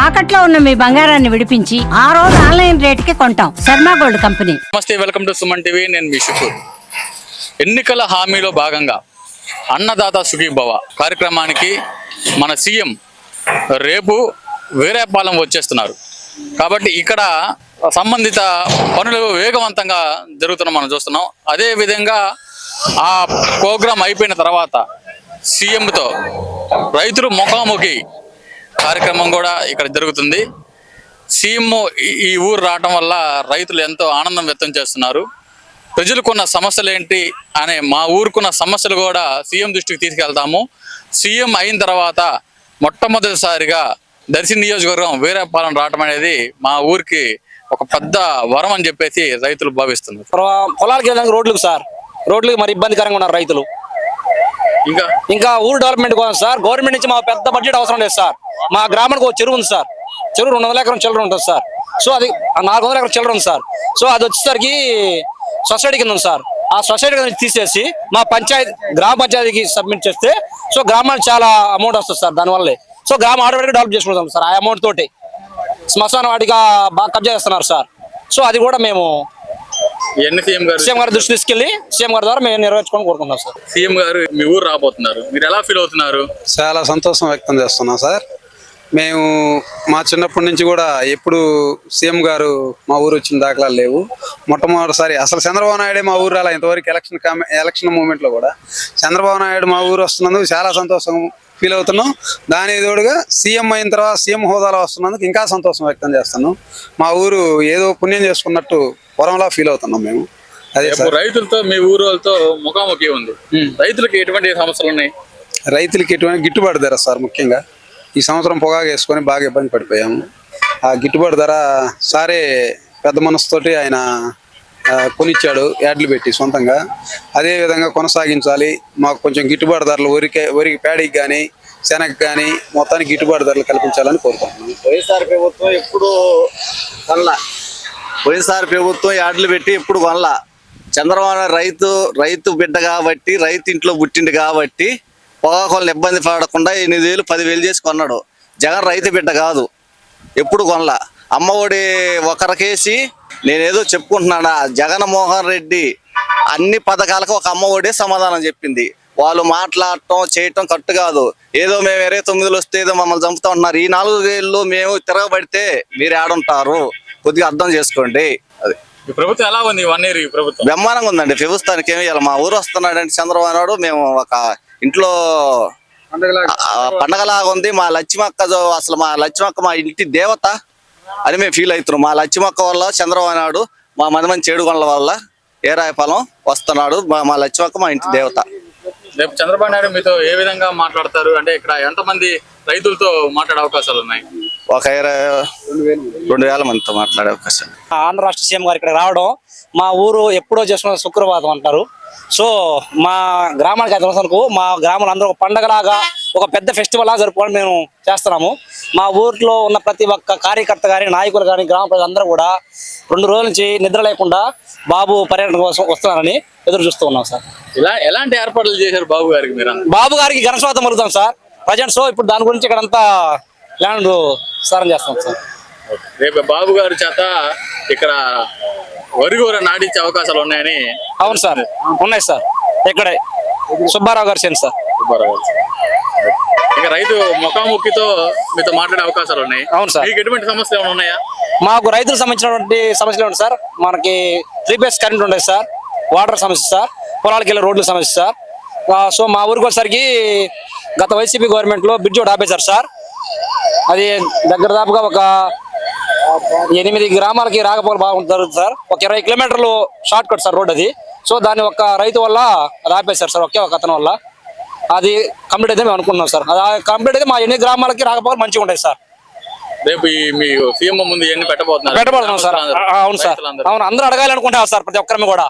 తాకట్లో ఉన్న మీ బంగారాన్ని విడిపించి ఆ రోజు ఆన్లైన్ రేటుకి కొంటాం. Sharma gold company. నమస్తే, వెల్కమ్ టు సుమన్ టీవీ. నేను మీ షుకూర్. ఎన్నికల హామీలో భాగంగా అన్నదాత సుఖీభవ కార్యక్రమానికి మన సీఎం రేపు వేరేపాలెం వచ్చేస్తున్నారు. కాబట్టి ఇక్కడ సంబంధిత పనులు వేగవంతంగా జరుగుతున్న మనం చూస్తున్నాం. అదే విధంగా ఆ ప్రోగ్రాం అయిపోయిన తర్వాత సీఎంతో రైతులు ముఖాముఖి కార్యక్రమం కూడా ఇక్కడ జరుగుతుంది. సీఎం ఈ ఊరు రావడం వల్ల రైతులు ఎంతో ఆనందం వ్యక్తం చేస్తున్నారు. ప్రజలకున్న సమస్యలు ఏంటి అనే మా ఊరుకున్న సమస్యలు కూడా సీఎం దృష్టికి తీసుకెళ్తాము. సీఎం అయిన తర్వాత మొట్టమొదటిసారిగా దర్శి నియోజకవర్గం వేరేపాలెం రావడం అనేది మా ఊరికి ఒక పెద్ద వరం అని చెప్పేసి రైతులు భావిస్తున్నారు. పొలాలకి వెళ్ళడానికి రోడ్లకు సార్, రోడ్లకి మరి ఇబ్బందికరంగా ఉన్నారు రైతులు. ఇంకా ఊరు డెవలప్మెంట్ కోసం సార్ గవర్నమెంట్ నుంచి మా పెద్ద బడ్జెట్ అవసరం లేదు సార్. మా గ్రామానికి ఒక చెరువు ఉంది సార్. చెరువు 200 ఎకరం చిల్లర ఉంటుంది సార్. సో అది 400 ఎకరం చిల్లర ఉంది సార్. సో అది వచ్చేసరికి సొసైటీ కింద ఉంది సార్. ఆ సొసైటీ కింద తీసేసి మా గ్రామ పంచాయతీకి సబ్మిట్ చేస్తే సో గ్రామానికి చాలా అమౌంట్ వస్తుంది సార్. దానివల్లే సో గ్రామం ఆటోమేటిక్గా డెవలప్ చేసుకుంటాం సార్. ఆ అమౌంట్ తోటి శ్మశాన వాటిగా బాగా కబ్జా చేస్తున్నారు సార్. సో అది కూడా మేము సీఎం గారి దృష్టి తీసుకెళ్లి సీఎం గారి ద్వారా మేము నెరవేర్చుకొని కోరుకుంటున్నాం సార్. సీఎం గారు మీ ఊరు రాబోతున్నారు, మీరు ఎలా ఫీల్ అవుతున్నారు? చాలా సంతోషం వ్యక్తం చేస్తున్నాం సార్. మేము మా చిన్నప్పటి నుంచి కూడా ఎప్పుడు సీఎం గారు మా ఊరు వచ్చిన దాఖలాలు లేవు. మొట్టమొదటిసారి అసలు చంద్రబాబు నాయుడే మా ఊరు రాలా. ఇంతవరకు ఎలక్షన్ మూమెంట్లో కూడా చంద్రబాబు నాయుడు మా ఊరు వస్తున్నందుకు చాలా సంతోషం ఫీల్ అవుతున్నాం. దాని తోడుగా సీఎం అయిన తర్వాత సీఎం హోదాలో వస్తున్నందుకు ఇంకా సంతోషం వ్యక్తం చేస్తున్నాం. మా ఊరు ఏదో పుణ్యం చేసుకున్నట్టు వరంలా ఫీల్ అవుతున్నాం మేము. అదే రైతులతో మీ ఊరు వాళ్ళతో ముఖాముఖి ఉంది. రైతులకి ఎటువంటి సమస్యలు ఉన్నాయి? రైతులకి ఎటువంటి గిట్టుబాటు ధర సార్. ముఖ్యంగా ఈ సంవత్సరం పొగాకు వేసుకొని బాగా ఇబ్బంది పడిపోయాము. ఆ గిట్టుబాటు ధర సారే పెద్ద మనసుతోటి ఆయన కొనిచ్చాడు యాడ్లు పెట్టి సొంతంగా. అదే విధంగా కొనసాగించాలి. మాకు కొంచెం గిట్టుబాటు ధరలు వరికి ప్యాడీకి కానీ శనగకి కానీ మొత్తానికి గిట్టుబాటు ధరలు కల్పించాలని కోరుకుంటున్నాం. వైఎస్ఆర్ ప్రభుత్వం ఎప్పుడు కొనలా. వైఎస్ఆర్ ప్రభుత్వం యాడ్లు పెట్టి ఎప్పుడు కొనలా. చంద్రబాబు రైతు బిడ్డ కాబట్టి, రైతు ఇంట్లో పుట్టిండు కాబట్టి పొగాకులను ఇబ్బంది పడకుండా 8,000 10,000 చేసి కొన్నాడు. జగన్ రైతు బిడ్డ కాదు, ఎప్పుడు కొనలా. అమ్మఒడి ఒకరికేసి నేనేదో చెప్పుకుంటున్నానా, జగన్మోహన్ రెడ్డి అన్ని పథకాలకు ఒక అమ్మఒడే సమాధానం చెప్పింది. వాళ్ళు మాట్లాడటం చేయటం కట్టు కాదు. ఏదో మేము 29 వస్తే ఏదో మమ్మల్ని చంపుతా ఉంటున్నారు. ఈ 4 ఏళ్ళు మేము తిరగబడితే మీరు ఆడుంటారు, కొద్దిగా అర్థం చేసుకోండి. అది ప్రభుత్వం ఎలా ఉంది? 1 year ప్రభుత్వం బ్రహ్మాండంగా ఉందండి. ప్రభుత్వానికి ఏమి ఇవ్వాలి. మా ఊరు వస్తున్నాడంటే చంద్రబాబు నాయుడు మేము ఒక ఇంట్లో పండగలాగా ఉంది. మా లక్ష్మక్క అసలు మా లక్ష్మక్క మా ఇంటి దేవత అని మేము ఫీల్ అవుతున్నాం. మా లక్ష్మక్క వల్ల చంద్రబాబు నాయుడు మా మంది చేడుగొండల వల్ల ఏరాయపాలెం వస్తున్నాడు. మా లక్ష్మక్క మా ఇంటి దేవత. రేపు చంద్రబాబు నాయుడు మీతో ఏ విధంగా మాట్లాడతారు? అంటే ఇక్కడ ఎంతమంది రైతులతో మాట్లాడే అవకాశాలు ఉన్నాయి? ఒక 2,000 మందితో మాట్లాడే అవకాశం. ఆంధ్ర రాష్ట్ర సీఎం గారు ఇక్కడ రావడం మా ఊరు ఎప్పుడో చేసుకున్న శుక్రవారం అంటారు. సో మా గ్రామానికి అయితే మా గ్రామంలో అందరూ ఒక పండగలాగా ఒక పెద్ద ఫెస్టివల్ లాగా జరుపుకోవడం మేము చేస్తున్నాము. మా ఊర్లో ఉన్న ప్రతి ఒక్క కార్యకర్త కానీ నాయకులు కానీ గ్రామ ప్రజలందరూ కూడా 2 రోజుల నుంచి నిద్ర లేకుండా బాబు పర్యటన కోసం వస్తున్నారని ఎదురు చూస్తూ ఉన్నాం సార్. ఎలాంటి ఏర్పాట్లు చేశారు బాబు గారికి? మీరు బాబు గారికి ఘనస్వాగతం పలుకుతాం సార్ ప్రజెంట్. సో ఇప్పుడు దాని గురించి ఇక్కడ అంతా ల్యాండ్ సారం చేస్తాం సార్. రేపు బాబు గారి చేత ఇక్కడ వరిగూర నాటించే అవకాశాలు ఉన్నాయని. అవును సార్, ఉన్నాయి సార్. ఇక్కడే సుబ్బారావు గారు చేయండి సార్. ఇక రైతు ముఖాముఖితో మీతో మాట్లాడే అవకాశాలు ఉన్నాయి. అవును సార్. మీకు ఎటువంటి సమస్యలు ఏమైనా ఉన్నాయా? మాకు రైతులకు సంబంధించినటువంటి సమస్యలు ఉన్నాయి సార్. మనకి 3 phase కరెంట్ ఉంటుంది సార్, వాటర్ సమస్య సార్, పొలాలకు వెళ్ళే రోడ్ల సమస్య సార్. సో మా ఊరికి వచ్చేసరికి గత వైసీపీ గవర్నమెంట్లో బ్రిడ్జ్ ఒకటి ఆపేశారు సార్. అది దగ్గర దాపుగా ఒక 8 గ్రామాలకి రాకపోకలు బాగుంటుంది జరుగుతుంది సార్. ఒక 20 కిలోమీటర్లు షార్ట్ కట్ సార్ రోడ్ అది. సో దాన్ని ఒక రైతు వల్ల అది ఆపేశారు సార్, ఒకే ఒక అతని వల్ల. అది కంప్లీట్ అయితే మేము అనుకుంటున్నాం సార్. అది కంప్లీట్ అయితే మా 8 గ్రామాలకి రాకపోకలు మంచిగా ఉంటాయి సార్. రేపు మీ సీఎం ముందు ఎన్ని పెట్టబోతున్నారు? పెట్టబోతున్నాం సార్. అవును సార్, అవును. అందరూ అడగాలి అనుకుంటారు సార్ ప్రతి ఒక్కరిని కూడా.